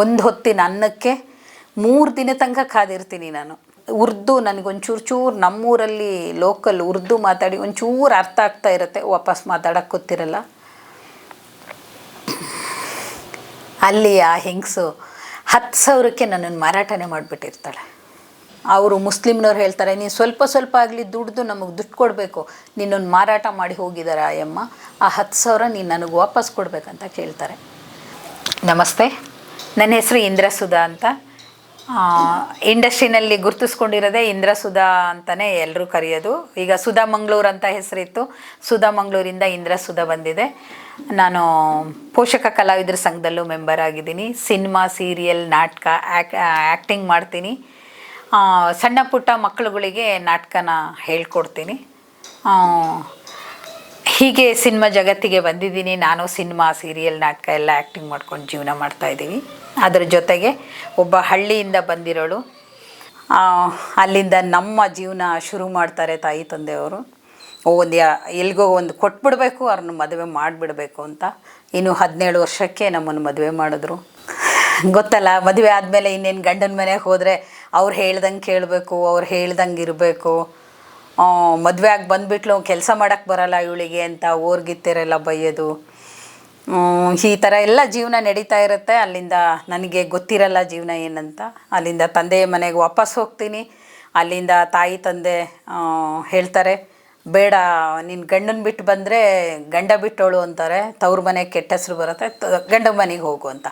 ಒಂದು ಹೊತ್ತಿನ ಅನ್ನಕ್ಕೆ 3 ದಿನ ತನಕ ಕಾದಿರ್ತೀನಿ ನಾನು. ಉರ್ದು ನನಗೊಂಚೂರು ನಮ್ಮೂರಲ್ಲಿ ಲೋಕಲ್ ಉರ್ದು ಮಾತಾಡಿ ಒಂಚೂರು ಅರ್ಥ ಆಗ್ತಾ ಇರುತ್ತೆ, ವಾಪಸ್ ಮಾತಾಡೋಕ್ಕೆ ಗೊತ್ತಿರಲ್ಲ. ಅಲ್ಲಿ ಆ ಹೆಂಗಸು 10,000ಕ್ಕೆ ನನ್ನನ್ನು ಮಾರಾಟನೇ ಮಾಡಿಬಿಟ್ಟಿರ್ತಾಳೆ. ಅವರು ಮುಸ್ಲಿಮ್ನವ್ರು ಹೇಳ್ತಾರೆ, ನೀನು ಸ್ವಲ್ಪ ಆಗಲಿ ದುಡ್ದು ನಮಗೆ ದುಡ್ಡು ಕೊಡಬೇಕು, ನಿನ್ನೊಂದು ಮಾರಾಟ ಮಾಡಿ ಹೋಗಿದ್ದಾರೆ ಆಯಮ್ಮ, ಆ 10,000 ನೀನು ನನಗೆ ವಾಪಸ್ ಕೊಡಬೇಕಂತ ಕೇಳ್ತಾರೆ. ನಮಸ್ತೆ, ನನ್ನ ಹೆಸರು ಇಂದ್ರಸುಧಾ ಅಂತ. ಇಂಡಸ್ಟ್ರಿನಲ್ಲಿ ಗುರುತಿಸ್ಕೊಂಡಿರೋದೇ ಇಂದ್ರಸುಧಾ ಅಂತಲೇ ಎಲ್ಲರೂ ಕರೆಯೋದು. ಈಗ ಸುಧಾ ಮಂಗಳೂರು ಅಂತ ಹೆಸರಿತ್ತು, ಸುಧಾ ಮಂಗಳೂರಿಂದ ಇಂದ್ರಸುಧಾ ಬಂದಿದೆ. ನಾನು ಪೋಷಕ ಕಲಾವಿದರ ಸಂಘದಲ್ಲೂ ಮೆಂಬರ್ ಆಗಿದ್ದೀನಿ. ಸಿನಿಮಾ, ಸೀರಿಯಲ್, ನಾಟಕ, ಆ್ಯಕ್ಟಿಂಗ್ ಮಾಡ್ತೀನಿ. ಸಣ್ಣ ಪುಟ್ಟ ಮಕ್ಕಳುಗಳಿಗೆ ನಾಟಕನ ಹೇಳ್ಕೊಡ್ತೀನಿ. ಹೀಗೆ ಸಿನಿಮಾ ಜಗತ್ತಿಗೆ ಬಂದಿದ್ದೀನಿ. ನಾನು ಸಿನಿಮಾ, ಸೀರಿಯಲ್, ನಾಟಕ ಎಲ್ಲ ಆ್ಯಕ್ಟಿಂಗ್ ಮಾಡ್ಕೊಂಡು ಜೀವನ ಮಾಡ್ತಾಯಿದ್ದೀವಿ. ಅದರ ಜೊತೆಗೆ ಒಬ್ಬ ಹಳ್ಳಿಯಿಂದ ಬಂದಿರೋಳು. ಅಲ್ಲಿಂದ ನಮ್ಮ ಜೀವನ ಶುರು ಮಾಡ್ತಾರೆ ತಾಯಿ ತಂದೆಯವರು. ಎಲ್ಲಿಗೋ ಒಂದು ಕೊಟ್ಬಿಡ್ಬೇಕು, ಅವ್ರನ್ನ ಮದುವೆ ಮಾಡಿಬಿಡ್ಬೇಕು ಅಂತ. ಇನ್ನು 17 ವರ್ಷಕ್ಕೆ ನಮ್ಮನ್ನು ಮದುವೆ ಮಾಡಿದ್ರು. ಗೊತ್ತಲ್ಲ, ಮದುವೆ ಆದಮೇಲೆ ಇನ್ನೇನು ಗಂಡನ ಮನೆಗೆ ಹೋದರೆ ಅವ್ರು ಹೇಳ್ದಂಗೆ ಕೇಳಬೇಕು, ಅವ್ರು ಹೇಳ್ದಂಗೆ ಇರಬೇಕು. ಮದುವೆ ಆಗಿ ಬಂದುಬಿಟ್ಲು, ಕೆಲಸ ಮಾಡೋಕ್ಕೆ ಬರೋಲ್ಲ ಇವಳಿಗೆ ಅಂತ ಓರ್ಗಿತ್ತರೆಲ್ಲ ಬೈಯೋದು. ಈ ಥರ ಎಲ್ಲ ಜೀವನ ನಡೀತಾ ಇರುತ್ತೆ. ಅಲ್ಲಿಂದ ನನಗೆ ಗೊತ್ತಿರಲ್ಲ ಜೀವನ ಏನಂತ. ಅಲ್ಲಿಂದ ತಂದೆಯ ಮನೆಗೆ ವಾಪಸ್ ಹೋಗ್ತೀನಿ. ಅಲ್ಲಿಂದ ತಾಯಿ ತಂದೆ ಹೇಳ್ತಾರೆ, ಬೇಡ ನೀನು ಗಂಡನ ಬಿಟ್ಟು ಬಂದರೆ ಗಂಡ ಬಿಟ್ಟೋಳು ಅಂತಾರೆ, ತವ್ರ ಮನೆಗೆ ಕೆಟ್ಟ ಹೆಸರು ಬರುತ್ತೆ, ಗಂಡ ಮನೆಗೆ ಹೋಗು ಅಂತ.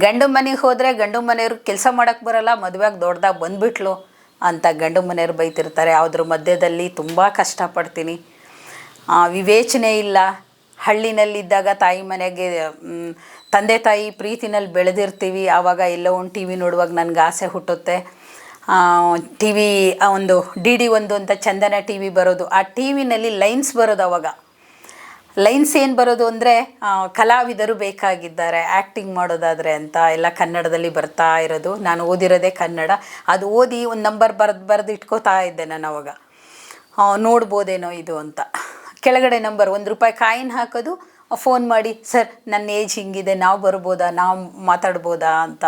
ಗಂಡು ಮನೆಗೆ ಹೋದರೆ ಗಂಡು ಮನೆಯವ್ರಿಗೆ ಕೆಲಸ ಮಾಡೋಕ್ಕೆ ಬರೋಲ್ಲ, ಮದುವೆಗೆ ದೊಡ್ಡದಾಗಿ ಬಂದುಬಿಟ್ಲು ಅಂತ ಗಂಡು ಮನೆಯವ್ರು ಬೈತಿರ್ತಾರೆ. ಅದ್ರ ಮಧ್ಯದಲ್ಲಿ ತುಂಬ ಕಷ್ಟಪಡ್ತೀನಿ. ವಿವೇಚನೆ ಇಲ್ಲ. ಹಳ್ಳಿನಲ್ಲಿದ್ದಾಗ ತಾಯಿ ಮನೆಗೆ ತಂದೆ ತಾಯಿ ಪ್ರೀತಿನಲ್ಲಿ ಬೆಳೆದಿರ್ತೀವಿ. ಆವಾಗ ಎಲ್ಲೋ ಒಂದು ಟಿ ವಿ ನೋಡುವಾಗ ನನಗೆ ಆಸೆ ಹುಟ್ಟುತ್ತೆ. ಟಿ ವಿ ಒಂದು DD1 ಅಂತ ಚಂದನ ಟಿ ವಿ ಬರೋದು. ಆ ಟಿ ವಿನಲ್ಲಿ ಲೈನ್ಸ್ ಬರೋದು. ಆವಾಗ ಲೈನ್ಸ್ ಏನು ಬರೋದು ಅಂದರೆ, ಕಲಾವಿದರು ಬೇಕಾಗಿದ್ದಾರೆ ಆ್ಯಕ್ಟಿಂಗ್ ಮಾಡೋದಾದರೆ ಅಂತ ಎಲ್ಲ ಕನ್ನಡದಲ್ಲಿ ಬರ್ತಾ ಇರೋದು. ನಾನು ಓದಿರೋದೇ ಕನ್ನಡ. ಅದು ಓದಿ ಒಂದು ನಂಬರ್ ಬರೆದು ಇಟ್ಕೋತಾ ಇದ್ದೆ ನಾನು. ಅವಾಗ ನೋಡ್ಬೋದೇನೋ ಇದು ಅಂತ. ಕೆಳಗಡೆ ನಂಬರ್ ₹1 ಕಾಯಿನ್ ಹಾಕೋದು, ಫೋನ್ ಮಾಡಿ, ಸರ್ ನನ್ನ ಏಜ್ ಹಿಂಗಿದೆ, ನಾವು ಬರ್ಬೋದಾ, ನಾವು ಮಾತಾಡ್ಬೋದಾ ಅಂತ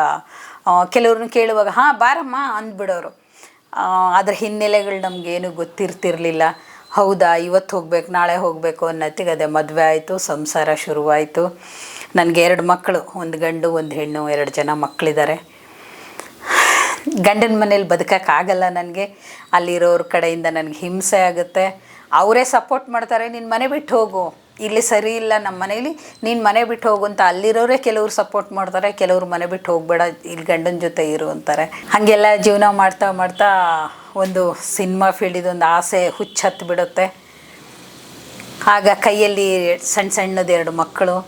ಕೆಲವ್ರನ್ನ ಕೇಳುವಾಗ ಹಾಂ ಬಾರಮ್ಮ ಅಂದ್ಬಿಡೋರು. ಅದರ ಹಿನ್ನೆಲೆಗಳು ನಮಗೇನು ಗೊತ್ತಿರ್ತಿರ್ಲಿಲ್ಲ. ಹೌದಾ, ಇವತ್ತು ಹೋಗ್ಬೇಕು, ನಾಳೆ ಹೋಗಬೇಕು ಅನ್ನೋತ್ತಿಗೆ ಅದೇ ಮದುವೆ ಆಯಿತು, ಸಂಸಾರ ಶುರುವಾಯಿತು. ನನಗೆ 2 ಮಕ್ಕಳು, ಒಂದು ಗಂಡು ಒಂದು ಹೆಣ್ಣು, 2 ಜನ ಮಕ್ಕಳಿದ್ದಾರೆ. ಗಂಡನ ಮನೇಲಿ ಬದುಕೋಕ್ಕಾಗಲ್ಲ ನನಗೆ. ಅಲ್ಲಿರೋರ ಕಡೆಯಿಂದ ನನಗೆ ಹಿಂಸೆ ಆಗುತ್ತೆ. ಅವರೇ ಸಪೋರ್ಟ್ ಮಾಡ್ತಾರೆ, ನೀನು ಮನೆ ಬಿಟ್ಟು ಹೋಗು, ಇಲ್ಲಿ ಸರಿ ಇಲ್ಲ ನಮ್ಮ ಮನೇಲಿ, ನೀನು ಮನೆ ಬಿಟ್ಟು ಹೋಗು ಅಂತ. ಅಲ್ಲಿರೋರೇ ಕೆಲವ್ರು ಸಪೋರ್ಟ್ ಮಾಡ್ತಾರೆ, ಕೆಲವ್ರು ಮನೆ ಬಿಟ್ಟು ಹೋಗಬೇಡ, ಇಲ್ಲಿ ಗಂಡನ ಜೊತೆ ಇರು ಅಂತಾರೆ. ಹಾಗೆಲ್ಲ ಜೀವನ ಮಾಡ್ತಾ ಮಾಡ್ತಾ ಒಂದು ಸಿನಿಮಾ ಫೀಲ್ಡಿದೊಂದು ಆಸೆ ಹುಚ್ಚತ್ತು ಬಿಡುತ್ತೆ. ಆಗ ಕೈಯಲ್ಲಿ ಸಣ್ಣದು 2 ಮಕ್ಕಳು.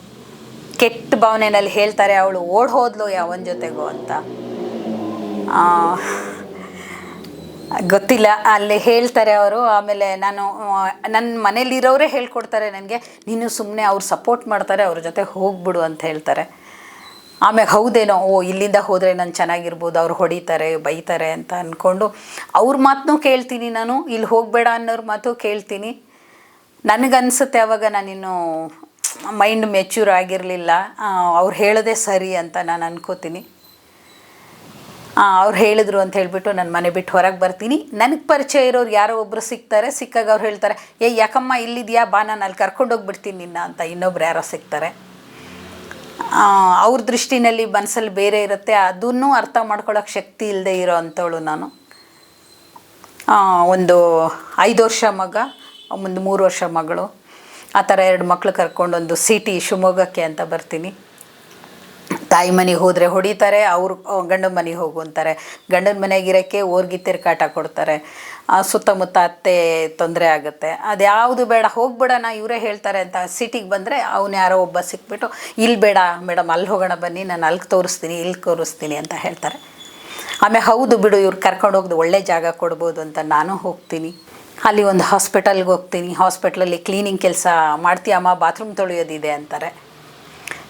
ಕೆಟ್ಟ ಭಾವನೆಯಲ್ಲಿ ಹೇಳ್ತಾರೆ, ಅವಳು ಓಡ್ ಹೋದ್ಲು ಯಾವನ ಜೊತೆಗೋ ಅಂತ. ಗೊತ್ತಿಲ್ಲ, ಅಲ್ಲಿ ಹೇಳ್ತಾರೆ ಅವರು. ಆಮೇಲೆ ನನ್ನ ಮನೇಲಿರೋರೇ ಹೇಳ್ಕೊಡ್ತಾರೆ ನನಗೆ, ನೀನು ಸುಮ್ಮನೆ ಅವ್ರು ಸಪೋರ್ಟ್ ಮಾಡ್ತಾರೆ, ಅವ್ರ ಜೊತೆ ಹೋಗ್ಬಿಡು ಅಂತ ಹೇಳ್ತಾರೆ. ಆಮೇಲೆ ಹೌದೇನೋ, ಇಲ್ಲಿಂದ ಹೋದರೆ ನಾನು ಚೆನ್ನಾಗಿರ್ಬೋದು, ಅವ್ರು ಹೊಡಿತಾರೆ ಬೈತಾರೆ ಅಂತ ಅಂದ್ಕೊಂಡು ಅವ್ರ ಮಾತನ್ನೂ ಕೇಳ್ತೀನಿ ನಾನು, ಇಲ್ಲಿ ಹೋಗಬೇಡ ಅನ್ನೋರ ಮಾತು ಕೇಳ್ತೀನಿ. ನನಗನ್ಸುತ್ತೆ ಆವಾಗ ನಾನಿನ್ನು ಮೈಂಡ್ ಮೆಚ್ಯೂರ್ ಆಗಿರಲಿಲ್ಲ. ಅವ್ರು ಹೇಳೋದೇ ಸರಿ ಅಂತ ನಾನು ಅನ್ಕೋತೀನಿ. ಅವ್ರು ಹೇಳಿದ್ರು ಅಂತ ಹೇಳಿಬಿಟ್ಟು ನಾನು ಮನೆ ಬಿಟ್ಟು ಹೊರಗೆ ಬರ್ತೀನಿ. ನನಗೆ ಪರಿಚಯ ಇರೋರು ಯಾರೋ ಒಬ್ಬರು ಸಿಗ್ತಾರೆ. ಸಿಕ್ಕಾಗ ಅವ್ರು ಹೇಳ್ತಾರೆ, ಯಾಕಮ್ಮ ಇಲ್ಲಿದೆಯಾ, ಬಾ ನಾನು ಅಲ್ಲಿ ಕರ್ಕೊಂಡೋಗ್ಬಿಡ್ತೀನಿ ನಿನ್ನ ಅಂತ. ಇನ್ನೊಬ್ರು ಯಾರೋ ಸಿಗ್ತಾರೆ. ಅವ್ರ ದೃಷ್ಟಿನಲ್ಲಿ ಮನಸ್ಸಲ್ಲಿ ಬೇರೆ ಇರುತ್ತೆ, ಅದನ್ನೂ ಅರ್ಥ ಮಾಡ್ಕೊಳ್ಳೋಕೆ ಶಕ್ತಿ ಇಲ್ಲದೆ ಇರೋ ಅಂಥವಳು ನಾನು. ಒಂದು 5 ವರ್ಷ ಮಗ, ಒಂದು 3 ವರ್ಷ ಮಗಳು, ಆ ಥರ 2 ಮಕ್ಕಳು ಕರ್ಕೊಂಡು ಒಂದು ಸಿಟಿ ಶಿವಮೊಗ್ಗಕ್ಕೆ ಅಂತ ಬರ್ತೀನಿ. ತಾಯಿ ಮನೆಗೆ ಹೋದರೆ ಹೊಡಿತಾರೆ, ಅವರು ಗಂಡನ ಮನೆಗೆ ಹೋಗು ಅಂತಾರೆ. ಗಂಡನ ಮನೆಗಿರೋಕ್ಕೆ ಓರ್ಗಿತ್ತಿರ ಕಾಟ ಕೊಡ್ತಾರೆ. ಸುತ್ತಮುತ್ತ ಅತ್ತೆ ತೊಂದರೆ ಆಗುತ್ತೆ. ಅದು ಯಾವುದು ಬೇಡ, ಹೋಗ್ಬಿಡೋಣ ಇವರೇ ಹೇಳ್ತಾರೆ ಅಂತ ಸಿಟಿಗೆ ಬಂದರೆ ಅವನು ಯಾರೋ ಒಬ್ಬ ಸಿಕ್ಬಿಟ್ಟು, ಇಲ್ಲಿ ಬೇಡ ಮೇಡಮ್, ಅಲ್ಲಿ ಹೋಗೋಣ ಬನ್ನಿ, ನಾನು ಅಲ್ಲಿ ತೋರಿಸ್ತೀನಿ, ಇಲ್ಲಿ ತೋರಿಸ್ತೀನಿ ಅಂತ ಹೇಳ್ತಾರೆ. ಆಮೇಲೆ ಹೌದು ಬಿಡು, ಇವ್ರು ಕರ್ಕೊಂಡು ಹೋಗ್ದು ಒಳ್ಳೆ ಜಾಗ ಕೊಡ್ಬೋದು ಅಂತ ನಾನು ಹೋಗ್ತೀನಿ. ಅಲ್ಲಿ ಒಂದು ಹಾಸ್ಪಿಟಲ್ಗೆ ಹೋಗ್ತೀನಿ. ಹಾಸ್ಪಿಟ್ಲಲ್ಲಿ ಕ್ಲೀನಿಂಗ್ ಕೆಲಸ ಮಾಡ್ತೀಯಮ್ಮ, ಬಾತ್ರೂಮ್ ತೊಳೆಯೋದಿದೆ ಅಂತಾರೆ.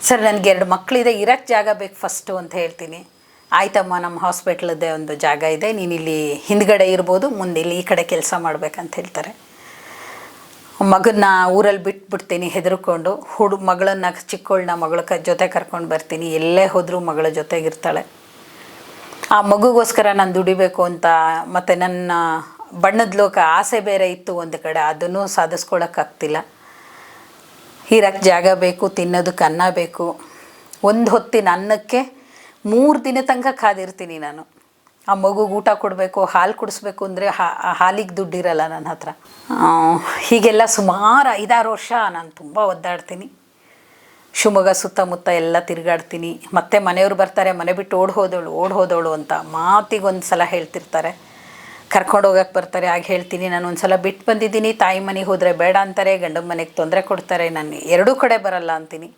ಸರ್ ನನಗೆ 2 ಮಕ್ಕಳಿದೆ, ಇರೋಕ್ಕೆ ಜಾಗ ಬೇಕು ಫಸ್ಟು ಅಂತ ಹೇಳ್ತೀನಿ. ಆಯ್ತಮ್ಮ, ನಮ್ಮ ಹಾಸ್ಪಿಟ್ಲದ್ದೇ ಒಂದು ಜಾಗ ಇದೆ, ನೀನು ಇಲ್ಲಿ ಹಿಂದ್ಗಡೆ ಇರ್ಬೋದು, ಮುಂದೆ ಇಲ್ಲಿ ಈ ಕಡೆ ಕೆಲಸ ಮಾಡಬೇಕಂತ ಹೇಳ್ತಾರೆ. ಮಗನ್ನ ಊರಲ್ಲಿ ಬಿಟ್ಬಿಡ್ತೀನಿ ಹೆದರ್ಕೊಂಡು. ಮಗಳನ್ನ ಚಿಕ್ಕವಳನ್ನ ಮಗಳ ಜೊತೆ ಕರ್ಕೊಂಡು ಬರ್ತೀನಿ. ಎಲ್ಲೇ ಹೋದರೂ ಮಗಳ ಜೊತೆಗಿರ್ತಾಳೆ. ಆ ಮಗುಗೋಸ್ಕರ ನಾನು ದುಡಿಬೇಕು ಅಂತ, ಮತ್ತು ನನ್ನ ಬಣ್ಣದ ಲೋಕ ಆಸೆ ಬೇರೆ ಇತ್ತು ಒಂದು ಕಡೆ, ಅದನ್ನು ಸಾಧಿಸ್ಕೊಳಕ್ಕಾಗ್ತಿಲ್ಲ. ಇರೋಕ್ಕೆ ಜಾಗ ಬೇಕು, ತಿನ್ನೋದಕ್ಕೆ ಅನ್ನ ಬೇಕು. ಒಂದು ಹೊತ್ತಿನ ಅನ್ನಕ್ಕೆ 3 ದಿನ ತನಕ ಕಾದಿರ್ತೀನಿ ನಾನು. ಆ ಮಗುಗೆ ಊಟ ಕೊಡಬೇಕು, ಹಾಲು ಕುಡಿಸ್ಬೇಕು ಅಂದರೆ ಹಾಲಿಗೆ ದುಡ್ಡಿರಲ್ಲ ನನ್ನ ಹತ್ರ. ಹೀಗೆಲ್ಲ ಸುಮಾರು 5-6 ವರ್ಷ ನಾನು ತುಂಬ ಒದ್ದಾಡ್ತೀನಿ. ಶಿವಮೊಗ್ಗ ಸುತ್ತಮುತ್ತ ಎಲ್ಲ ತಿರುಗಾಡ್ತೀನಿ. ಮತ್ತೆ ಮನೆಯವರು ಬರ್ತಾರೆ, ಮನೆ ಬಿಟ್ಟು ಓಡ್ ಹೋದವಳು ಅಂತ ಮಾತಿಗೊಂದು ಸಲ ಹೇಳ್ತಿರ್ತಾರೆ. ಕರ್ಕೊಂಡು ಹೋಗಕ್ಕೆ ಬರ್ತಾರೆ, ಆಗ ಹೇಳ್ತೀನಿ ನಾನು ಒಂದು ಸಲ ಬಿಟ್ಟು ಬಂದಿದ್ದೀನಿ, ತಾಯಿ ಮನೆಗೆ ಹೋದರೆ ಬೇಡ ಅಂತಾರೆ, ಗಂಡನ ಮನೆಗೆ ತೊಂದರೆ ಕೊಡ್ತಾರೆ, ನಾನು ಎರಡೂ ಕಡೆ ಬರಲ್ಲ ಅಂತೀನಿ.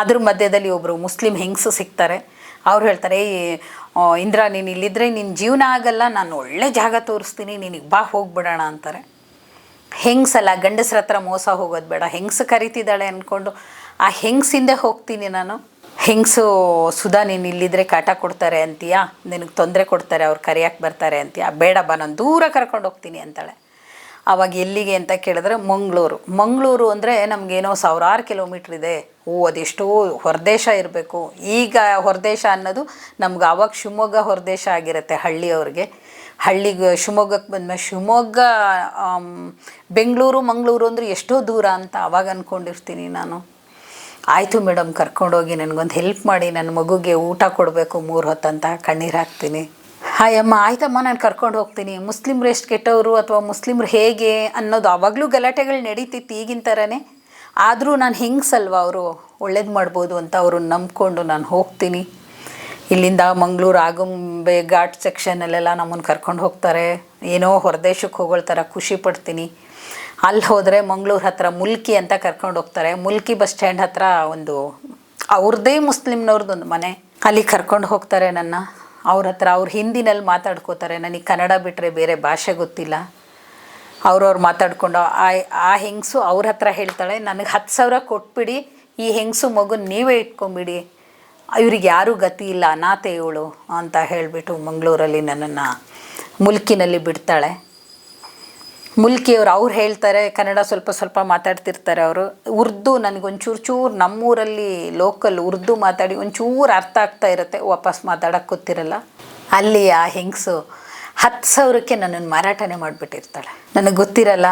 ಅದ್ರ ಮಧ್ಯದಲ್ಲಿ ಒಬ್ಬರು ಮುಸ್ಲಿಂ ಹೆಂಗಸು ಸಿಗ್ತಾರೆ. ಅವ್ರು ಹೇಳ್ತಾರೆ, ಇಂದ್ರ ನೀನು ಇಲ್ಲಿದ್ದರೆ ನಿನ್ನ ಜೀವನ ಆಗಲ್ಲ, ನಾನು ಒಳ್ಳೆ ಜಾಗ ತೋರಿಸ್ತೀನಿ, ನಿನಗೆ ಬಾ ಹೋಗ್ಬಿಡೋಣ ಅಂತಾರೆ. ಹೆಂಗಸಲ್ಲ, ಗಂಡಸ್ರ ಹತ್ರ ಮೋಸ ಹೋಗೋದು ಬೇಡ, ಹೆಂಗಸು ಕರಿತಿದ್ದಾಳೆ ಅಂದ್ಕೊಂಡು ಆ ಹೆಂಗಸಿಂದೆ ಹೋಗ್ತೀನಿ ನಾನು. ಹೆಂಗಸು, ಸುಧಾ ನೀನು ಇಲ್ಲಿದ್ದರೆ ಕಾಟ ಕೊಡ್ತಾರೆ ಅಂತೀಯಾ, ನಿನಗೆ ತೊಂದರೆ ಕೊಡ್ತಾರೆ, ಅವ್ರು ಕರಿಯಕ್ಕೆ ಬರ್ತಾರೆ ಅಂತೀಯಾ, ಬೇಡ ಬಾ ನಾನು ದೂರ ಕರ್ಕೊಂಡು ಹೋಗ್ತೀನಿ ಅಂತಾಳೆ. ಆವಾಗ ಎಲ್ಲಿಗೆ ಅಂತ ಕೇಳಿದ್ರೆ ಮಂಗಳೂರು ಅಂದರೆ ನಮಗೇನೋ 1000 ಕಿಲೋಮೀಟ್ರ್ ಇದೆ. ಅದೆಷ್ಟೋ ಹೊರದೇಶ ಇರಬೇಕು. ಈಗ ಹೊರದೇಶ ಅನ್ನೋದು ನಮ್ಗೆ ಆವಾಗ ಶಿವಮೊಗ್ಗ ಹೊರದೇಶ ಆಗಿರುತ್ತೆ ಹಳ್ಳಿಯವ್ರಿಗೆ. ಹಳ್ಳಿಗೆ ಶಿವಮೊಗ್ಗಕ್ಕೆ ಬಂದಮೇಲೆ ಶಿವಮೊಗ್ಗ, ಬೆಂಗಳೂರು, ಮಂಗಳೂರು ಅಂದರೆ ಎಷ್ಟೋ ದೂರ ಅಂತ ಆವಾಗ ಅಂದ್ಕೊಂಡಿರ್ತೀನಿ ನಾನು. ಆಯಿತು ಮೇಡಮ್, ಕರ್ಕೊಂಡೋಗಿ ನನಗೊಂದು ಹೆಲ್ಪ್ ಮಾಡಿ, ನನ್ನ ಮಗುಗೆ ಊಟ ಕೊಡಬೇಕು 3 ಹೊತ್ತು ಅಂತ ಕಣ್ಣೀರು ಹಾಕ್ತೀನಿ. ಹಾಯಮ್ಮ, ಆಯ್ತಮ್ಮ, ನಾನು ಕರ್ಕೊಂಡು ಹೋಗ್ತೀನಿ. ಮುಸ್ಲಿಮ್ರು ಎಷ್ಟು ಕೆಟ್ಟವರು ಅಥವಾ ಮುಸ್ಲಿಮ್ರು ಹೇಗೆ ಅನ್ನೋದು ಆವಾಗಲೂ ಗಲಾಟೆಗಳು ನಡೀತಿತ್ತು ಈಗಿನ ಥರನೇ. ಆದರೂ ನಾನು ಹೆಂಗಸಲ್ವ, ಅವರು ಒಳ್ಳೇದು ಮಾಡ್ಬೋದು ಅಂತ ಅವ್ರನ್ನ ನಂಬ್ಕೊಂಡು ನಾನು ಹೋಗ್ತೀನಿ. ಇಲ್ಲಿಂದ ಮಂಗಳೂರು ಆಗುಂಬೆ ಘಾಟ್ ಸೆಕ್ಷನಲ್ಲೆಲ್ಲ ನಮ್ಮನ್ನು ಕರ್ಕೊಂಡು ಹೋಗ್ತಾರೆ. ಏನೋ ಹೊರದೇಶಕ್ಕೆ ಹೋಗೋಳ ಥರ ಖುಷಿ ಪಡ್ತೀನಿ. ಅಲ್ಲಿ ಹೋದರೆ ಮಂಗಳೂರು ಹತ್ರ ಮುಲ್ಕಿ ಅಂತ ಕರ್ಕೊಂಡು ಹೋಗ್ತಾರೆ. ಮುಲ್ಕಿ ಬಸ್ ಸ್ಟ್ಯಾಂಡ್ ಹತ್ರ ಒಂದು ಅವ್ರದ್ದೇ ಮುಸ್ಲಿಮ್ನವ್ರದ್ದೊಂದು ಮನೆ, ಅಲ್ಲಿ ಕರ್ಕೊಂಡು ಹೋಗ್ತಾರೆ ನನ್ನ. ಅವ್ರ ಹಿಂದಿನಲ್ಲಿ ಮಾತಾಡ್ಕೋತಾರೆ. ನನಗೆ ಕನ್ನಡ ಬಿಟ್ಟರೆ ಬೇರೆ ಭಾಷೆ ಗೊತ್ತಿಲ್ಲ. ಅವ್ರವ್ರು ಮಾತಾಡ್ಕೊಂಡು ಆ ಹೆಂಗಸು ಅವ್ರ ಹತ್ರ ಹೇಳ್ತಾಳೆ, ನನಗೆ 10,000 ಕೊಟ್ಬಿಡಿ, ಈ ಹೆಂಗಸು ಮಗುನ ನೀವೇ ಇಟ್ಕೊಂಬಿಡಿ, ಇವ್ರಿಗೆ ಯಾರೂ ಗತಿ ಇಲ್ಲ, ಅನಾಥೆ ಇವಳು ಅಂತ ಹೇಳಿಬಿಟ್ಟು ಮಂಗಳೂರಲ್ಲಿ ನನ್ನನ್ನು ಮುಲ್ಕಿನಲ್ಲಿ ಬಿಡ್ತಾಳೆ. ಮುಲ್ಕಿಯವರು ಅವ್ರು ಹೇಳ್ತಾರೆ, ಕನ್ನಡ ಸ್ವಲ್ಪ ಮಾತಾಡ್ತಿರ್ತಾರೆ ಅವರು. ಉರ್ದು ನನಗೊಂಚೂರು ನಮ್ಮೂರಲ್ಲಿ ಲೋಕಲ್ ಉರ್ದು ಮಾತಾಡಿ ಒಂಚೂರು ಅರ್ಥ ಆಗ್ತಾ ಇರುತ್ತೆ, ವಾಪಸ್ ಮಾತಾಡೋಕ್ಕೆ ಗೊತ್ತಿರಲ್ಲ. ಅಲ್ಲಿ ಆ ಹೆಂಗಸು 10,000ಕ್ಕೆ ನನ್ನನ್ನು ಮಾರಾಟನೇ ಮಾಡಿಬಿಟ್ಟಿರ್ತಾಳೆ. ನನಗೆ ಗೊತ್ತಿರಲ್ಲ.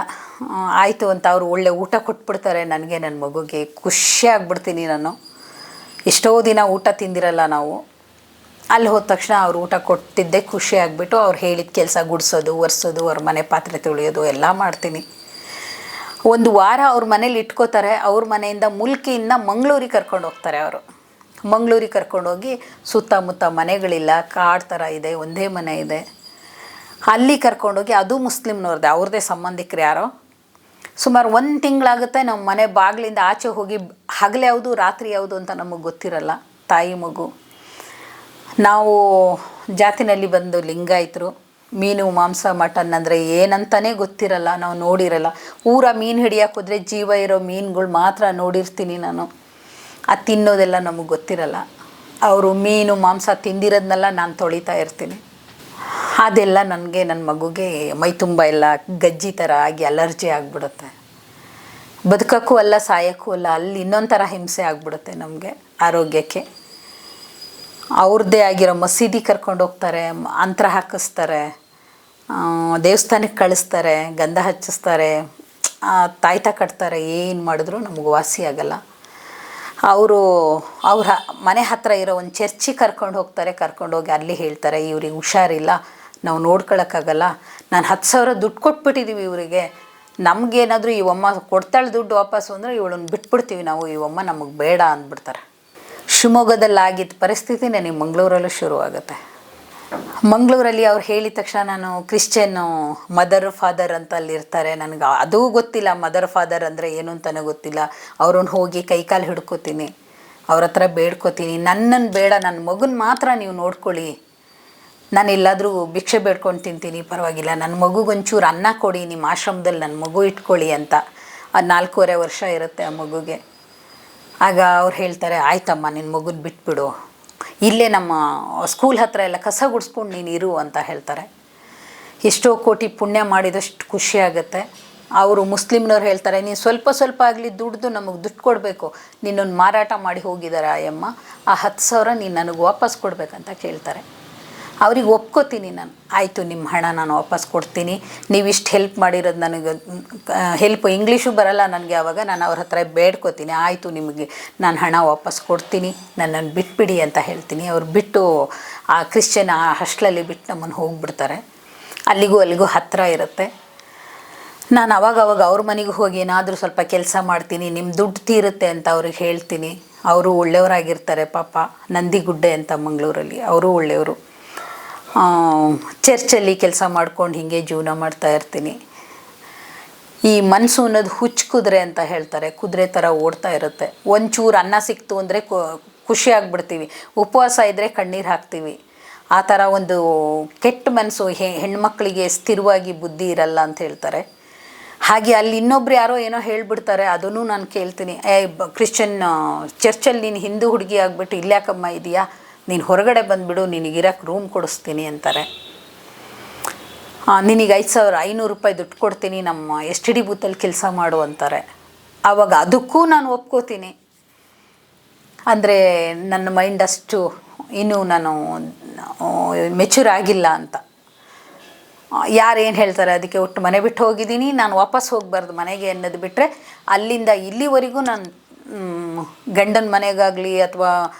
ಆಯಿತು ಅಂತ ಅವರು ಒಳ್ಳೆ ಊಟ ಕೊಟ್ಬಿಡ್ತಾರೆ ನನಗೆ, ನನ್ನ ಮಗುಗೆ. ಖುಷಿ ಆಗ್ಬಿಡ್ತೀನಿ ನಾನು. ಎಷ್ಟೋ ದಿನ ಊಟ ತಿಂದಿರಲ್ಲ ನಾವು. ಅಲ್ಲಿ ಹೋದ ತಕ್ಷಣ ಅವ್ರು ಊಟ ಕೊಟ್ಟಿದ್ದೆ ಖುಷಿ ಆಗಿಬಿಟ್ಟು ಅವ್ರು ಹೇಳಿದ ಕೆಲಸ ಗುಡಿಸೋದು, ಒರೆಸೋದು, ಅವ್ರ ಮನೆ ಪಾತ್ರೆ ತೊಳೆಯೋದು ಎಲ್ಲ ಮಾಡ್ತೀನಿ. ಒಂದು ವಾರ ಅವ್ರ ಮನೇಲಿ ಇಟ್ಕೋತಾರೆ. ಅವ್ರ ಮನೆಯಿಂದ ಮುಲ್ಕಿಯಿಂದ ಮಂಗಳೂರಿಗೆ ಕರ್ಕೊಂಡು ಹೋಗ್ತಾರೆ ಅವರು. ಮಂಗಳೂರಿಗೆ ಕರ್ಕೊಂಡೋಗಿ ಸುತ್ತಮುತ್ತ ಮನೆಗಳಿಲ್ಲ, ಕಾಡು ಥರ ಇದೆ, ಒಂದೇ ಮನೆ ಇದೆ. ಅಲ್ಲಿ ಕರ್ಕೊಂಡೋಗಿ, ಅದು ಮುಸ್ಲಿಮ್ನವ್ರದ್ದೇ, ಅವ್ರದ್ದೇ ಸಂಬಂಧಿಕರು ಯಾರೋ. ಸುಮಾರು 1 ತಿಂಗಳಾಗುತ್ತೆ. ನಮ್ಮ ಮನೆ ಬಾಗಿಲಿಂದ ಆಚೆ ಹೋಗಿ ಹಗಲು ಯಾವುದು ರಾತ್ರಿ ಯಾವುದು ಅಂತ ನಮಗೆ ಗೊತ್ತಿರಲ್ಲ. ತಾಯಿ ಮಗು. ನಾವು ಜಾತಿನಲ್ಲಿ ಬಂದು ಲಿಂಗಾಯತರು. ಮೀನು, ಮಾಂಸ, ಮಟನ್ ಅಂದರೆ ಏನಂತಲೇ ಗೊತ್ತಿರಲ್ಲ, ನಾವು ನೋಡಿರಲ್ಲ. ಮೀನು ಹಿಡಿಯೋಕೆ ಹೋದರೆ ಜೀವ ಇರೋ ಮೀನುಗಳು ಮಾತ್ರ ನೋಡಿರ್ತೀನಿ ನಾನು. ಅದು ತಿನ್ನೋದೆಲ್ಲ ನಮಗೆ ಗೊತ್ತಿರಲ್ಲ. ಅವರು ಮೀನು ಮಾಂಸ ತಿಂದಿರೋದನ್ನೆಲ್ಲ ನಾನು ತೊಳಿತಾ ಇರ್ತೀನಿ. ಅದೆಲ್ಲ ನನಗೆ, ನನ್ನ ಮಗುಗೆ ಮೈ ತುಂಬ ಎಲ್ಲ ಗಜ್ಜಿ ಥರ ಆಗಿ ಅಲರ್ಜಿ ಆಗಿಬಿಡುತ್ತೆ. ಬದುಕೋಕ್ಕೂ ಅಲ್ಲ, ಸಾಯೋಕ್ಕೂ ಅಲ್ಲ. ಅಲ್ಲಿ ಇನ್ನೊಂದು ಥರ ಹಿಂಸೆ ಆಗಿಬಿಡುತ್ತೆ ನಮಗೆ ಆರೋಗ್ಯಕ್ಕೆ. ಅವ್ರದ್ದೇ ಆಗಿರೋ ಮಸೀದಿ ಕರ್ಕೊಂಡು ಹೋಗ್ತಾರೆ, ಮಂತ್ರ ಹಾಕಿಸ್ತಾರೆ, ದೇವಸ್ಥಾನಕ್ಕೆ ಕಳಿಸ್ತಾರೆ, ಗಂಧ ಹಚ್ಚಿಸ್ತಾರೆ, ತಾಯ್ತ ಕಟ್ತಾರೆ. ಏನು ಮಾಡಿದ್ರು ನಮಗೆ ವಾಸಿ ಆಗಲ್ಲ. ಅವ್ರ ಮನೆ ಹತ್ತಿರ ಇರೋ ಒಂದು ಚರ್ಚಿಗೆ ಕರ್ಕೊಂಡು ಹೋಗ್ತಾರೆ. ಕರ್ಕೊಂಡೋಗಿ ಅಲ್ಲಿ ಹೇಳ್ತಾರೆ, ಇವ್ರಿಗೆ ಹುಷಾರಿಲ್ಲ, ನಾವು ನೋಡ್ಕೊಳಕ್ಕಾಗಲ್ಲ, ನಾನು 10,000 ದುಡ್ಡು ಕೊಟ್ಬಿಟ್ಟಿದ್ದೀವಿ ಇವರಿಗೆ, ನಮಗೇನಾದರೂ ಇವಮ್ಮ ಕೊಡ್ತಾಳೆ ದುಡ್ಡು ವಾಪಸ್ಸು ಅಂದರೆ ಇವಳನ್ನು ಬಿಟ್ಬಿಡ್ತೀವಿ ನಾವು, ಇವಮ್ಮ ನಮಗೆ ಬೇಡ ಅಂದ್ಬಿಡ್ತಾರೆ. ಶಿವಮೊಗ್ಗದಲ್ಲಿ ಆಗಿದ್ದ ಪರಿಸ್ಥಿತಿ ನನಗೆ ಮಂಗಳೂರಲ್ಲೂ ಶುರುವಾಗುತ್ತೆ. ಮಂಗಳೂರಲ್ಲಿ ಅವ್ರು ಹೇಳಿದ ತಕ್ಷಣ, ನಾನು ಕ್ರಿಶ್ಚಿಯನ್ನು ಮದರ್ ಫಾದರ್ ಅಂತ ಅಲ್ಲಿರ್ತಾರೆ. ನನಗೆ ಅದೂ ಗೊತ್ತಿಲ್ಲ, ಮದರ್ ಫಾದರ್ ಅಂದರೆ ಏನು ಅಂತಲೇ ಗೊತ್ತಿಲ್ಲ. ಅವ್ರನ್ನ ಹೋಗಿ ಕೈಕಾಲು ಹಿಡ್ಕೋತೀನಿ, ಅವ್ರ ಹತ್ರ ಬೇಡ್ಕೋತೀನಿ, ನನ್ನನ್ನು ಬೇಡ, ನನ್ನ ಮಗನ ಮಾತ್ರ ನೀವು ನೋಡ್ಕೊಳ್ಳಿ, ನಾನು ಎಲ್ಲಾದರೂ ಭಿಕ್ಷೆ ಬೇಡ್ಕೊಂಡು ತಿಂತೀನಿ ಪರವಾಗಿಲ್ಲ, ನನ್ನ ಮಗುಗೊಂಚೂರು ಅನ್ನ ಕೊಡಿ, ನಿಮ್ಮ ಆಶ್ರಮದಲ್ಲಿ ನನ್ನ ಮಗು ಇಟ್ಕೊಳ್ಳಿ ಅಂತ. ಅದು 4.5 ವರ್ಷ ಇರುತ್ತೆ ಆ ಮಗುಗೆ. ಆಗ ಅವ್ರು ಹೇಳ್ತಾರೆ, ಆಯ್ತಮ್ಮ ನಿನ್ನ ಮಗುನ ಬಿಟ್ಬಿಡು, ಇಲ್ಲೇ ನಮ್ಮ ಸ್ಕೂಲ್ ಹತ್ರ ಎಲ್ಲ ಕಸ ಗುಡಿಸ್ಕೊಂಡು ನೀನು ಇರು ಅಂತ ಹೇಳ್ತಾರೆ. ಎಷ್ಟೋ ಕೋಟಿ ಪುಣ್ಯ ಮಾಡಿದಷ್ಟು ಖುಷಿಯಾಗುತ್ತೆ. ಅವರು ಮುಸ್ಲಿಮ್ನವ್ರು ಹೇಳ್ತಾರೆ, ನೀನು ಸ್ವಲ್ಪ ಸ್ವಲ್ಪ ಆಗಲಿ ದುಡ್ದು ನಮಗೆ ದುಡ್ಡು ಕೊಡಬೇಕು, ನಿನ್ನೊಂದು ಮಾರಾಟ ಮಾಡಿ ಹೋಗಿದ್ದಾರೆ ಆಯಮ್ಮ, ಆ 10,000 ನೀನು ನನಗೆ ವಾಪಸ್ ಕೊಡಬೇಕಂತ ಕೇಳ್ತಾರೆ. ಅವ್ರಿಗೆ ಒಪ್ಕೋತೀನಿ ನಾನು, ಆಯಿತು ನಿಮ್ಮ ಹಣ ನಾನು ವಾಪಸ್ ಕೊಡ್ತೀನಿ, ನೀವು ಇಷ್ಟು ಹೆಲ್ಪ್ ಮಾಡಿರೋದು ನನಗೆ ಹೆಲ್ಪ್ ಇಂಗ್ಲೀಷು ಬರಲ್ಲ ನನಗೆ, ಆವಾಗ ನಾನು ಅವ್ರ ಹತ್ರ ಬೇಡ್ಕೋತೀನಿ, ಆಯಿತು ನಿಮಗೆ ನಾನು ಹಣ ವಾಪಸ್ ಕೊಡ್ತೀನಿ, ನನ್ನನ್ನು ಬಿಟ್ಬಿಡಿ ಅಂತ ಹೇಳ್ತೀನಿ. ಅವ್ರು ಬಿಟ್ಟು ಆ ಕ್ರಿಶ್ಚಿಯನ್ ಆ ಹಾಸ್ಟೆಲಲ್ಲಿ ಬಿಟ್ಟು ನಮ್ಮನ್ನು ಹೋಗಿಬಿಡ್ತಾರೆ. ಅಲ್ಲಿಗೂ ಹತ್ತಿರ ಇರುತ್ತೆ. ನಾನು ಅವಾಗವಾಗ ಅವ್ರ ಮನೆಗೆ ಹೋಗಿ ಏನಾದರೂ ಸ್ವಲ್ಪ ಕೆಲಸ ಮಾಡ್ತೀನಿ, ನಿಮ್ಮ ದುಡ್ಡು ತೀರುತ್ತೆ ಅಂತ ಅವ್ರಿಗೆ ಹೇಳ್ತೀನಿ. ಅವರು ಒಳ್ಳೆಯವರಾಗಿರ್ತಾರೆ ಪಾಪ. ನಂದಿಗುಡ್ಡೆ ಅಂತ ಮಂಗಳೂರಲ್ಲಿ, ಅವರು ಒಳ್ಳೆಯವರು. ಚರ್ಚಲ್ಲಿ ಕೆಲಸ ಮಾಡ್ಕೊಂಡು ಹೀಗೆ ಜೀವನ ಮಾಡ್ತಾ ಇರ್ತೀನಿ. ಈ ಮನಸ್ಸು ಅನ್ನೋದು ಹುಚ್ಚು ಕುದುರೆ ಅಂತ ಹೇಳ್ತಾರೆ, ಕುದುರೆ ಥರ ಓಡ್ತಾ ಇರುತ್ತೆ. ಒಂಚೂರು ಅನ್ನ ಸಿಕ್ತು ಅಂದರೆ ಖುಷಿಯಾಗ್ಬಿಡ್ತೀವಿ, ಉಪವಾಸ ಇದ್ದರೆ ಕಣ್ಣೀರು ಹಾಕ್ತೀವಿ. ಆ ಥರ ಒಂದು ಕೆಟ್ಟ ಮನಸ್ಸು ಹೆಣ್ಮಕ್ಳಿಗೆ ಸ್ಥಿರವಾಗಿ ಬುದ್ಧಿ ಇರಲ್ಲ ಅಂತ ಹೇಳ್ತಾರೆ. ಹಾಗೆ ಅಲ್ಲಿ ಇನ್ನೊಬ್ರು ಯಾರೋ ಏನೋ ಹೇಳಿಬಿಡ್ತಾರೆ, ಅದನ್ನು ನಾನು ಕೇಳ್ತೀನಿ, ಕ್ರಿಶ್ಚಿಯನ್ ಚರ್ಚಲ್ಲಿ ನೀನು ಹಿಂದೂ ಹುಡುಗಿ ಆಗಿಬಿಟ್ಟು ಇಲ್ಯಾಕಮ್ಮ ಇದೆಯಾ, ನೀನು ಹೊರಗಡೆ ಬಂದುಬಿಡು, ನಿನಗಿರೋಕ್ಕೆ ರೂಮ್ ಕೊಡಿಸ್ತೀನಿ ಅಂತಾರೆ. ನಿನಗೆ 5,500 ರೂಪಾಯಿ ದುಡ್ಡು ಕೊಡ್ತೀನಿ, ನಮ್ಮ STD ಬೂತಲ್ಲಿ ಕೆಲಸ ಮಾಡು ಅಂತಾರೆ. ಆವಾಗ ಅದಕ್ಕೂ ನಾನು ಒಪ್ಕೋತೀನಿ. ಅಂದರೆ ನನ್ನ ಮೈಂಡ್ ಅಷ್ಟು ಇನ್ನೂ ನಾನು ಮೆಚೂರ್ ಆಗಿಲ್ಲ ಅಂತ. ಯಾರೇನು ಹೇಳ್ತಾರೆ ಅದಕ್ಕೆ, ಒಟ್ಟು ಮನೆ ಬಿಟ್ಟು ಹೋಗಿದ್ದೀನಿ, ನಾನು ವಾಪಸ್ ಹೋಗಬಾರ್ದು ಮನೆಗೆ ಅನ್ನೋದು ಬಿಟ್ಟರೆ, ಅಲ್ಲಿಂದ ಇಲ್ಲಿವರೆಗೂ ನಾನು ಗಂಡನ ಮನೆಗಾಗಲಿ ಅಥವಾ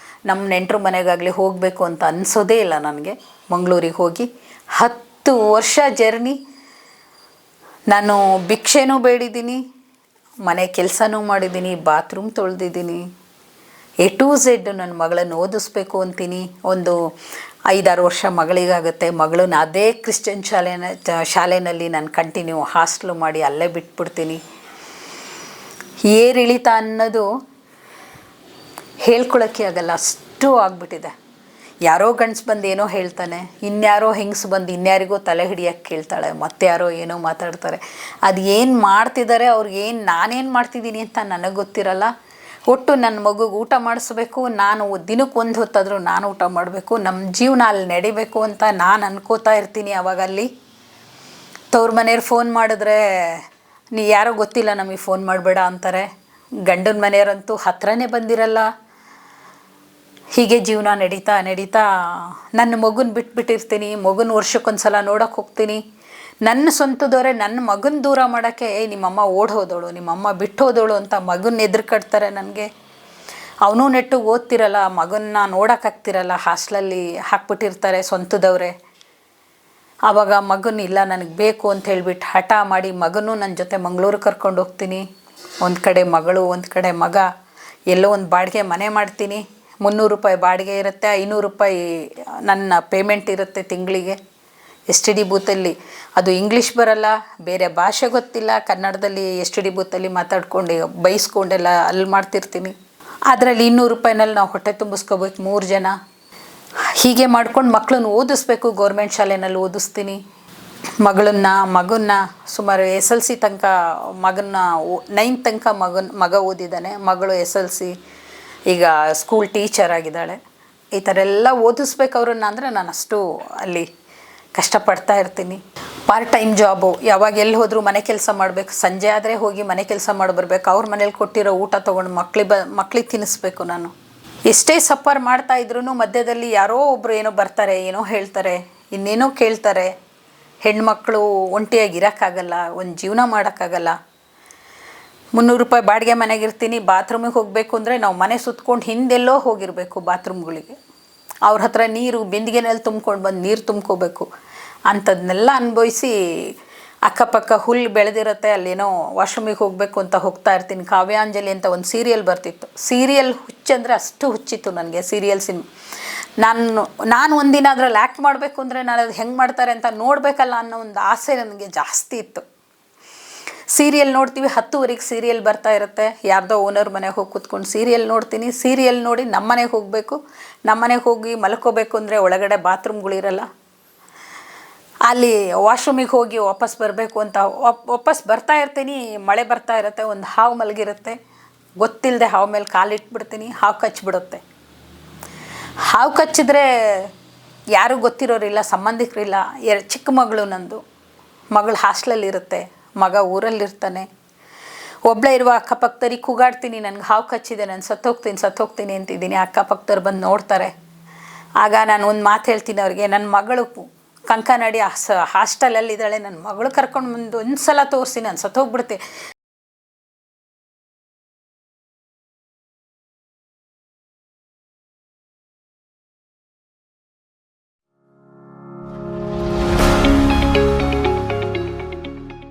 ನಮ್ಮ ನೆಂಟರ ಮನೆಗಾಗಲಿ ಹೋಗಬೇಕು ಅಂತ ಅನಿಸೋದೇ ಇಲ್ಲ ನನಗೆ. ಮಂಗಳೂರಿಗೆ ಹೋಗಿ 10 ವರ್ಷ ಜರ್ನಿ. ನಾನು ಭಿಕ್ಷೆನೂ ಬೇಡಿದ್ದೀನಿ, ಮನೆ ಕೆಲಸನೂ ಮಾಡಿದ್ದೀನಿ, ಬಾತ್ರೂಮ್ ತೊಳೆದಿದ್ದೀನಿ, A to Z ನನ್ನ ಮಗಳನ್ನು ಓದಿಸ್ಬೇಕು ಅಂತೀನಿ. ಒಂದು 5-6 ವರ್ಷ ಮಗಳಿಗಾಗುತ್ತೆ. ಮಗಳನ್ನ ಅದೇ ಕ್ರಿಶ್ಚಿಯನ್ ಶಾಲೆಯಲ್ಲಿ ನಾನು ಕಂಟಿನ್ಯೂ ಹಾಸ್ಟೆಲು ಮಾಡಿ ಅಲ್ಲೇ ಬಿಟ್ಬಿಡ್ತೀನಿ. ಏರಿಳಿತ ಅನ್ನೋದು ಹೇಳ್ಕೊಳಕ್ಕೆ ಆಗಲ್ಲ, ಅಷ್ಟು ಆಗ್ಬಿಟ್ಟಿದೆ. ಯಾರೋ ಗಂಡ್ಸು ಬಂದು ಏನೋ ಹೇಳ್ತಾನೆ, ಇನ್ಯಾರೋ ಹೆಂಗಸು ಬಂದು ಇನ್ಯಾರಿಗೋ ತಲೆ ಹಿಡಿಯೋಕ್ಕೆ ಕೇಳ್ತಾಳೆ, ಮತ್ತೆ ಯಾರೋ ಏನೋ ಮಾತಾಡ್ತಾರೆ. ಅದು ಏನು ಮಾಡ್ತಿದ್ದಾರೆ ಅವ್ರಿಗೇನು, ನಾನೇನು ಮಾಡ್ತಿದ್ದೀನಿ ಅಂತ ನನಗೆ ಗೊತ್ತಿರಲ್ಲ. ಒಟ್ಟು ನನ್ನ ಮಗುಗೆ ಊಟ ಮಾಡಿಸ್ಬೇಕು, ನಾನು ದಿನಕ್ಕೆ 1 ಹೊತ್ತಾದರೂ ನಾನು ಊಟ ಮಾಡಬೇಕು, ನಮ್ಮ ಜೀವನ ಅಲ್ಲಿ ನಡಿಬೇಕು ಅಂತ ನಾನು ಅನ್ಕೋತಾ ಇರ್ತೀನಿ. ಆವಾಗ ಅಲ್ಲಿ ತವ್ರ ಮನೆಯವ್ರು ಫೋನ್ ಮಾಡಿದ್ರೆ, ನೀ ಯಾರೋ ಗೊತ್ತಿಲ್ಲ ನಮಗೆ ಫೋನ್ ಮಾಡಬೇಡ ಅಂತಾರೆ. ಗಂಡನ ಮನೆಯವರಂತೂ ಹತ್ರನೇ ಬಂದಿರಲ್ಲ. ಹೀಗೆ ಜೀವನ ನಡೀತಾ ನನ್ನ ಮಗುನ ಬಿಟ್ಬಿಟ್ಟಿರ್ತೀನಿ. ಮಗುನ ವರ್ಷಕ್ಕೊಂದು ಸಲ ನೋಡೋಕೆ ಹೋಗ್ತೀನಿ. ನನ್ನ ಸ್ವಂತದವರೇ ನನ್ನ ಮಗನ ದೂರ ಮಾಡೋಕ್ಕೆ, ನಿಮ್ಮಮ್ಮ ಓಡ್ ಹೋದವಳು, ನಿಮ್ಮಮ್ಮ ಬಿಟ್ಟು ಹೋದವಳು ಅಂತ ಮಗನ ಎದುರು ಕಟ್ತಾರೆ ನನಗೆ. ಅವನು ನೆಟ್ಟು ಓದ್ತಿರಲ್ಲ, ಮಗನ್ನ ನೋಡೋಕ್ಕಾಗ್ತಿರಲ್ಲ, ಹಾಸ್ಟೆಲಲ್ಲಿ ಹಾಕ್ಬಿಟ್ಟಿರ್ತಾರೆ ಸ್ವಂತದವರೇ. ಆವಾಗ ಮಗನ ಇಲ್ಲ ನನಗೆ ಬೇಕು ಅಂತ ಹೇಳ್ಬಿಟ್ಟು ಹಠ ಮಾಡಿ ಮಗನೂ ನನ್ನ ಜೊತೆ ಮಂಗಳೂರು ಕರ್ಕೊಂಡು ಹೋಗ್ತೀನಿ. ಒಂದು ಕಡೆ ಮಗಳು, ಒಂದು ಕಡೆ ಮಗ. ಎಲ್ಲೋ ಒಂದು ಬಾಡಿಗೆ ಮನೆ ಮಾಡ್ತೀನಿ. 300 ರೂಪಾಯಿ ಬಾಡಿಗೆ ಇರುತ್ತೆ, 500 ರೂಪಾಯಿ ನನ್ನ ಪೇಮೆಂಟ್ ಇರುತ್ತೆ ತಿಂಗಳಿಗೆ. STD ಬೂತಲ್ಲಿ ಅದು ಇಂಗ್ಲೀಷ್ ಬರಲ್ಲ, ಬೇರೆ ಭಾಷೆ ಗೊತ್ತಿಲ್ಲ, ಕನ್ನಡದಲ್ಲಿ STD ಬೂತಲ್ಲಿ ಮಾತಾಡ್ಕೊಂಡು ಬೈಸ್ಕೊಂಡೆಲ್ಲ ಅಲ್ಲಿ ಮಾಡ್ತಿರ್ತೀನಿ. ಅದರಲ್ಲಿ 200 ರೂಪಾಯಿನಲ್ಲಿ ನಾವು ಹೊಟ್ಟೆ ತುಂಬಿಸ್ಕೋಬೇಕು 3 ಜನ. ಹೀಗೆ ಮಾಡ್ಕೊಂಡು ಮಕ್ಕಳನ್ನ ಓದಿಸ್ಬೇಕು. ಗೌರ್ಮೆಂಟ್ ಶಾಲೆಯಲ್ಲಿ ಓದಿಸ್ತೀನಿ. ಮಗನ್ನ ಸುಮಾರು SLC ತನಕ, ಮಗನ್ನ 9th ತನಕ ಮಗ ಓದಿದ್ದಾನೆ. ಮಗಳು SLC, ಈಗ ಸ್ಕೂಲ್ ಟೀಚರ್ ಆಗಿದ್ದಾಳೆ. ಈ ಥರ ಎಲ್ಲ ಓದಿಸ್ಬೇಕು ಅವ್ರನ್ನ. ಅಂದರೆ ನಾನು ಅಷ್ಟು ಅಲ್ಲಿ ಕಷ್ಟಪಡ್ತಾ ಇರ್ತೀನಿ. ಪಾರ್ಟ್ ಟೈಮ್ ಜಾಬು, ಯಾವಾಗ ಎಲ್ಲಿ ಹೋದರೂ ಮನೆ ಕೆಲಸ ಮಾಡಬೇಕು. ಸಂಜೆ ಆದರೆ ಹೋಗಿ ಮನೆ ಕೆಲಸ ಮಾಡಿ ಬರಬೇಕು. ಅವ್ರ ಮನೇಲಿ ಕೊಟ್ಟಿರೋ ಊಟ ತೊಗೊಂಡು ಮಕ್ಳಿಗೆ ತಿನ್ನಿಸ್ಬೇಕು. ನಾನು ಎಷ್ಟೇ ಸಫರ್ ಮಾಡ್ತಾಯಿದ್ರು ಮಧ್ಯದಲ್ಲಿ ಯಾರೋ ಒಬ್ಬರು ಏನೋ ಬರ್ತಾರೆ, ಏನೋ ಹೇಳ್ತಾರೆ, ಇನ್ನೇನೋ ಕೇಳ್ತಾರೆ. ಹೆಣ್ಮಕ್ಳು ಒಂಟಿಯಾಗಿ ಇರೋಕ್ಕಾಗಲ್ಲ, ಒಂದು ಜೀವನ ಮಾಡೋಕ್ಕಾಗಲ್ಲ. 300 ರೂಪಾಯಿ ಬಾಡಿಗೆ ಮನೆಗಿರ್ತೀನಿ. ಬಾತ್ರೂಮಿಗೆ ಹೋಗಬೇಕು ಅಂದರೆ ನಾವು ಮನೆ ಸುತ್ಕೊಂಡು ಹಿಂದೆಲ್ಲೋ ಹೋಗಿರಬೇಕು ಬಾತ್ರೂಮ್ಗಳಿಗೆ. ಅವ್ರ ಹತ್ರ ನೀರು ಬಿಂದಿಗೆನಲ್ಲಿ ತುಂಬ್ಕೊಂಡು ಬಂದು ನೀರು ತುಂಬ್ಕೋಬೇಕು. ಅಂಥದ್ದನ್ನೆಲ್ಲ ಅನುಭವಿಸಿ ಅಕ್ಕಪಕ್ಕ ಹುಲ್ಲು ಬೆಳೆದಿರುತ್ತೆ, ಅಲ್ಲೇನೋ ವಾಶ್ರೂಮಿಗೆ ಹೋಗಬೇಕು ಅಂತ ಹೋಗ್ತಾ ಇರ್ತೀನಿ. ಕಾವ್ಯಾಂಜಲಿ ಅಂತ ಒಂದು ಸೀರಿಯಲ್ ಬರ್ತಿತ್ತು. ಸೀರಿಯಲ್ ಹುಚ್ಚಂದರೆ ಅಷ್ಟು ಹುಚ್ಚಿತ್ತು ನನಗೆ. ಸೀರಿಯಲ್ ನಾನು ಒಂದಿನ ಅದ್ರಲ್ಲಿ ಆ್ಯಕ್ಟ್ ಮಾಡಬೇಕು ಅಂದರೆ ನಾನು ಅದು ಹೆಂಗೆ ಮಾಡ್ತಾರೆ ಅಂತ ನೋಡಬೇಕಲ್ಲ ಅನ್ನೋ ಒಂದು ಆಸೆ ನನಗೆ ಜಾಸ್ತಿ ಇತ್ತು. ಸೀರಿಯಲ್ ನೋಡ್ತೀವಿ, 10ವರೆಗೆ ಸೀರಿಯಲ್ ಬರ್ತಾ ಇರುತ್ತೆ. ಯಾರ್ದೋ ಓನರ್ ಮನೆಗೆ ಹೋಗಿ ಕೂತ್ಕೊಂಡು ಸೀರಿಯಲ್ ನೋಡ್ತೀನಿ. ಸೀರಿಯಲ್ ನೋಡಿ ನಮ್ಮನೆಗೆ ಹೋಗಬೇಕು. ನಮ್ಮನೆಗೆ ಹೋಗಿ ಮಲ್ಕೋಬೇಕು ಅಂದರೆ ಒಳಗಡೆ ಬಾತ್ರೂಮ್ಗಳಿರಲ್ಲ. ಅಲ್ಲಿ ವಾಶ್ರೂಮಿಗೆ ಹೋಗಿ ವಾಪಸ್ ಬರಬೇಕು ಅಂತ ವಾಪಸ್ ಬರ್ತಾ ಇರ್ತೀನಿ. ಮಳೆ ಬರ್ತಾ ಇರುತ್ತೆ, ಒಂದು ಹಾವು ಮಲಗಿರುತ್ತೆ. ಗೊತ್ತಿಲ್ಲದೆ ಹಾವು ಮೇಲೆ ಕಾಲಿಟ್ಬಿಡ್ತೀನಿ, ಹಾವು ಕಚ್ಚಿಬಿಡುತ್ತೆ. ಹಾವು ಕಚ್ಚಿದ್ರೆ ಯಾರೂ ಗೊತ್ತಿರೋರಿಲ್ಲ, ಸಂಬಂಧಿಕರಿಲ್ಲ. ಚಿಕ್ಕ ಮಗಳು ನಂದು, ಮಗಳು ಹಾಸ್ಟೆಲಲ್ಲಿರುತ್ತೆ. ಮಗ ಊರಲ್ಲಿರ್ತಾನೆ. ಒಬ್ಬಳೇ ಇರುವ ಅಕ್ಕಪಕ್ಕದವ್ರಿಗೆ ಕೂಗಾಡ್ತೀನಿ, ನನಗೆ ಹಾವು ಕಚ್ಚಿದೆ, ನಾನು ಸತ್ತೋಗ್ತೀನಿ ಅಂತಿದ್ದೀನಿ. ಅಕ್ಕಪಕ್ಕದವ್ರು ಬಂದು ನೋಡ್ತಾರೆ. ಆಗ ನಾನು ಒಂದು ಮಾತು ಹೇಳ್ತೀನಿ ಅವ್ರಿಗೆ, ನನ್ನ ಮಗಳು ಕಂಕನಾಡಿ ಹಾಸ್ಟೆಲಲ್ಲಿದ್ದಾಳೆ, ನನ್ನ ಮಗಳು ಕರ್ಕೊಂಡು ಬಂದು ಒಂದು ಸಲ ತೋರಿಸಿ, ನಾನು ಸತ್ತೋಗ್ಬಿಡ್ತೀನಿ.